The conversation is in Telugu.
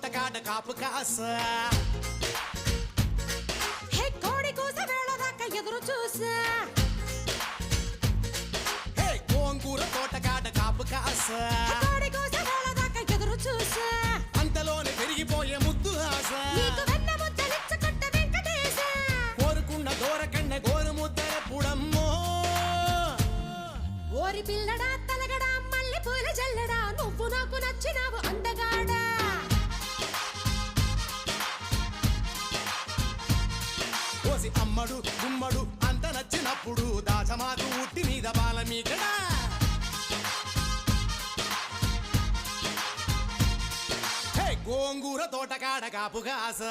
తోటకాడ కాపు కాస హే కోడి కూస వేళ దాకా ఎదురు చూసా హే గోంగూర తోటకాడ కాపు కాస కోడి కూస వేళ దాకా ఎదురు చూసా అంతలోనే పెరిగిపోయే ముద్దు ఆశ నీకు వెన్న ముద్దలిచ్చుకుంట వెంకటేశ కోరుకున్న దూరకన్న గోరు ముద్దల పుడమ్మో ఓరి పిల్లడా తలగడా మల్లె పూల జల్లడా నువ్వు నాకు నచ్చినావు అందగాడా కోసి అమ్మడు గుమ్మడు అంత నచ్చినప్పుడు దాచమాకు ఉట్టి మీద బాల మీకడా హే గోంగూర తోటకాడ కాపు కాస